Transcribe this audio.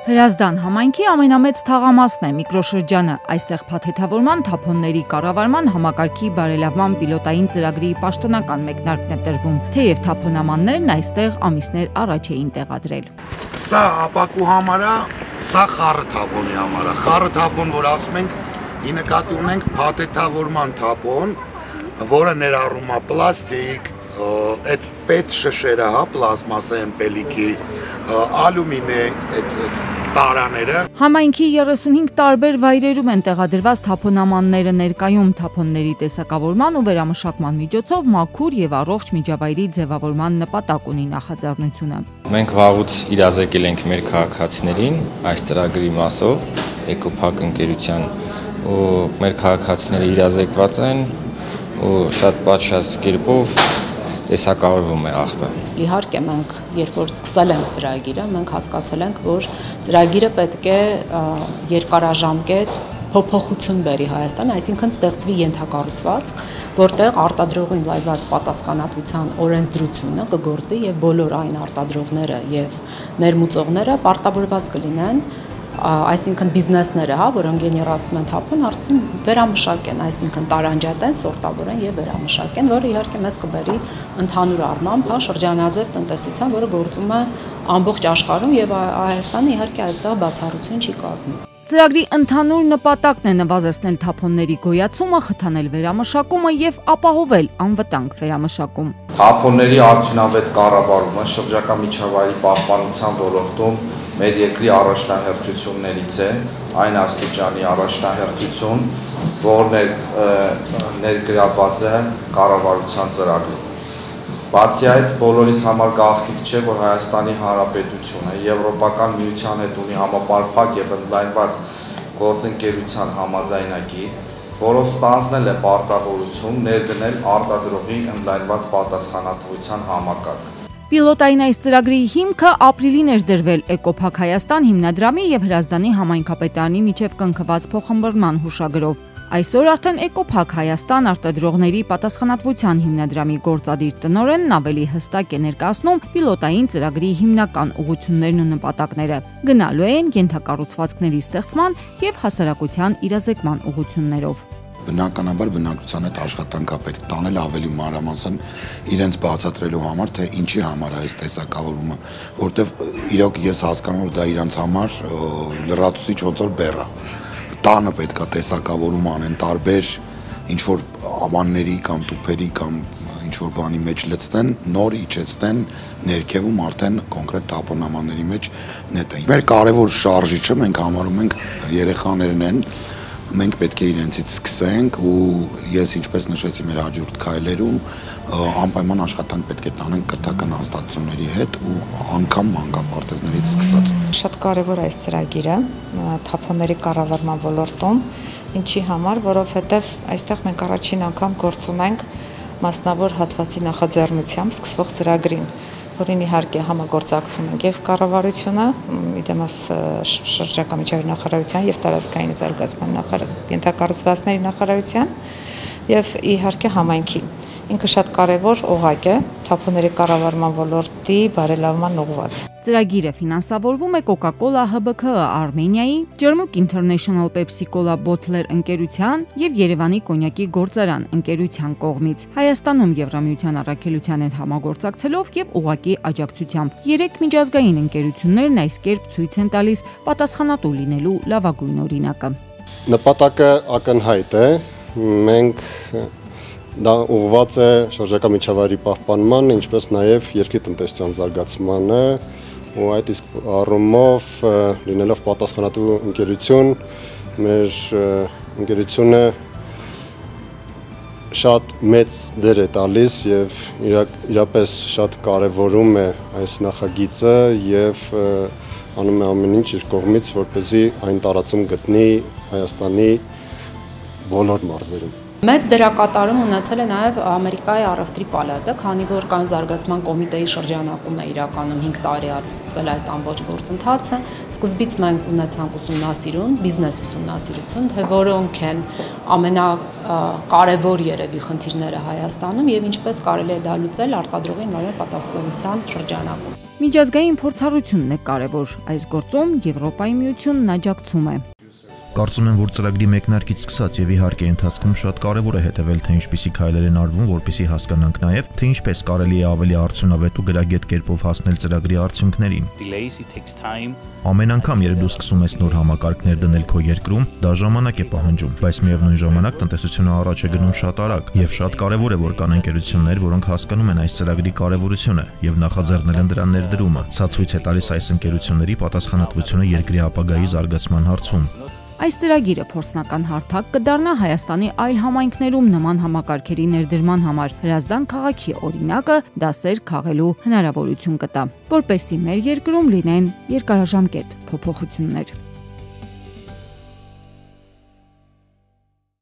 Հրազդան համայնքի ամենամեծ թաղամասն է միկրոշրջանը, այստեղ փաթեթավորման, թափոնների կառավարման, համակարգի բարելավման պիլոտային ծրագրի պաշտոնական մեկնարկն է տրվում, թեև թափոնամաններն այստեղ ամիսներ առաջ էին տեղադրել։ Սա ապակու համար է, սա խառը թափոնի համար է, խառը թափոն, որ ասում ենք, ի նկատի ունենք փաթեթավորման թափոն, որը ներառում է պլաստիկ, այդ պետ շշերը, պլաստմասե էմպելիքի, ալյումինե, այդ տարաները։ Համայնքի 35 տարբեր վայրերում են տեղադրված թափոնամանները ներկայում թափոնների տեսակավորման ու վերամշակման միջոցով մաքուր եւ առողջ միջավայրի ձևավորման նպատակ ունի նախաձեռնությունը։ Մենք վաղուց իրազեկել ենք մեր քաղաքացիներին այս ծրագրի մասով, Էկոփակ ընկերության ու մեր քաղաքացիները իրազեկված են ու շատ պատշաճ կերպով տեսակավորվում է աղբը։ Իհարկե մենք երբ որ սկսել ենք ծրագիրը, մենք հասկացել ենք, որ ծրագիրը պետք է երկարաժամկետ փոփոխություն բերի Հայաստան, այսինքն ստեղծվի ենթակառուցվածք, որտեղ արտադրողին լայված պատասխանատվության օրենսդրությունը կգործի եւ բոլոր այն արտադրողները եւ ներմուծողները պարտավորված կլինեն, այսինքն բիզնեսները, որոնք գեներացնում են թափոն, արդեն վերամշակեն, այսինքն տարանջատեն, սորտավորեն եւ վերամշակեն, որը իհարկե մեզ կբերի ընդհանուր առմամբ շրջանաձև տնտեսության, որը գործում է ամբողջ աշխարհում եւ Հայաստանը իհարկե այստեղ բացառություն չի կազմում։ Ծրագրի ընդհանուր նպատակն է նվազեցնել թափոնների գոյացումը, խթանել վերամշակումը եւ ապահովել անվտանգ վերամշակում։ Թափոնների արդյունավետ կառավարումը շրջակա միջավայրի պահպանության ոլորտում մեր երկրի առաջնահերթություններից է, այն աստիճանի առաջնահերթություն, որն ներգրավված է կառավարության ծրագրում։ Բացի այդ, բոլորիս համար գաղտնիք չէ, որ Հայաստանի Հանրապետությունը Եվրոպական միության հետ ունի համապարփակ եւ ընդլայնված գործընկերության համաձայնագիր, որով ստանձնել է պարտավորություն ներդնել արտադրողի ընդլայնված պատասխանատվության համակարգ։ Պիլոտային այս ծրագրի հիմքը ապրիլին էր դրվել Էկոփակ Հայաստան հիմնադրամի եւ Հրազդանի համայնքապետարանի միջև կնքված փոխըմբռնման հուշագրով։ Այսօր արդեն Էկոփակ Հայաստան արտադրողների պատասխանատվության հիմնադրամի գործադիր տնօրենն ավելի հստակ է ներկայացնում պիլոտային ծրագրի հիմնական ուղղություններն ու նպատակները։ Գնալու են ենթակառուցվածքների ստեղծման եւ հասարակության իրազեկման ուղղություններով։ Բնականաբար բնակչության հետ աշխատանք է պետք տանել ավելի մանրամասն իրենց բացատրելու համար, թե ինչի համար է այս տեսակավորումը, որտեվ իրոք ես հասկանում որ դա իրենց համար լրացուցիչ ոնց որ բեռ է։ Տանը պետք է տեսակավորում անեն տարբեր ինչ-որ ավանների կամ տուփերի կամ ինչ-որ բանի մեջ լցնեն, նոր իջեցնեն, ներքևում արդեն կոնկրետ թափոնամանների մեջ նետեն։ Մեր կարևոր շարժիչը մենք համարում ենք երեխաներն են, մենք պետք է իրենցից սկսենք ու ես ինչպես նշեցի մեր հաջորդ քայլերում անպայման աշխատանք պետք է տանենք կրթական հաստատությունների հետ ու անգամ մանկապարտեզներից սկսած։ Շատ կարևոր է այս ծրագիրը թափոնների կառավարման ոլորտում, ինչի համար, որովհետև այստեղ մենք առաջին անգամ գործ ունենք մասնավոր հատվածի նախաձեռնությամբ սկսվող ծրագրին, որին իհարկե համագործակցում ենք եւ կառավարությունը, իդեմս շրջակա միջավայրի նախարարության եւ տարածքային զարգացման ենթակառուցվածքների նախարարության եւ իհարկե համայնքի։ Ինքը շատ կարևոր օղակ է թափոնների կառավարման ոլորտի բարելավման ուղղված։ Ծրագիրը ֆինանսավորվում է Coca-Cola HBK Արմենիայի, Ջերմուկ International Pepsi Cola Bottler ընկերության եւ Երևանի կոնյակի գործարան ընկերության կողմից։ Հայաստանում Եվրամիության առաքելության հետ համագործակցելով եւ ուղղակի աջակցությամբ 3 միջազգային ընկերություններն այս կերպ ցույց են տալիս պատասխանատու լինելու լավագույն օրինակը։ Նպատակը ակնհայտ է, մենք դա ուղղված է շրջակա միջավայրի պահպանմանը, ինչպես նաև երկրի տնտեսության զարգացմանը, ու այդ իսկ առումով լինելով պատասխանատու ընկերություն, մեր ընկերությունը շատ մեծ դեր է տալիս եւ իրապես շատ կարեւորում է այս նախագիծը եւ անում է ամեն ինչ իր կողմից, որպեսզի այն տարածում գտնի Հայաստանի բոլոր մարզերում։ Մեծ դերակատարում ունեցել է նաև Ամերիկայի առևտրի պալատը, քանի որ կայուն զարգացման կոմիտեի շրջանակում է իրականում 5 տարի առաջ սկսվել այս ամբողջ գործընթացը։ Սկզբից մենք ունեցանք ուսումնասիրում, բիզնես ուսումնասիրություն, թե որոնք են ամենակարևոր երևի խնդիրները Հայաստանում եւ ինչպես կարելի է դա լուծել արտադրողի նորմալ պատասխանատվության շրջանակում։ Միջազգային փորձառությունն է կարևոր, այս գործում Եվրոպայի միությունն աջակցում է։ Կարծում եմ, որ ծրագրի մեկնարկից սկսած եւ իհարկե ընթացքում շատ կարեւոր է հետեւել, թե ինչպիսի քայլեր են արվում, որպեսզի հասկանանք նաեւ, թե ինչպես կարելի է ավելի արդյունավետ ու գրագետ կերպով հասնել ծրագրի արդյունքներին։ Ամեն անգամ, երբ դու սկսում ես նոր համակարգներ դնել քո երկրում, դա ժամանակ է պահանջում, բայց միևնույն ժամանակ տնտեսությունը առաջ է գնում շատ արագ, եւ շատ կարեւոր է, որ կան ընկերություններ, որոնք հասկանում են այս ծրագրի կարեւորությունը եւ նախաձեռնել են դրա ներդրումը։ Սա ցույց է տալիս այս ընկերությունների պատասխանատվությունը երկրի ապագայի զարգացման հարցում։ Այս ծրագիրը փորձնական հարթակ կդառնա Հայաստանի այլ համայնքներում նման համակարգերի ներդրման համար։ Հրազդան քաղաքի օրինակը դասեր քաղելու հնարավորություն կտա, որպեսզի մեր երկրում լինեն երկարաժամկետ փոփոխություններ։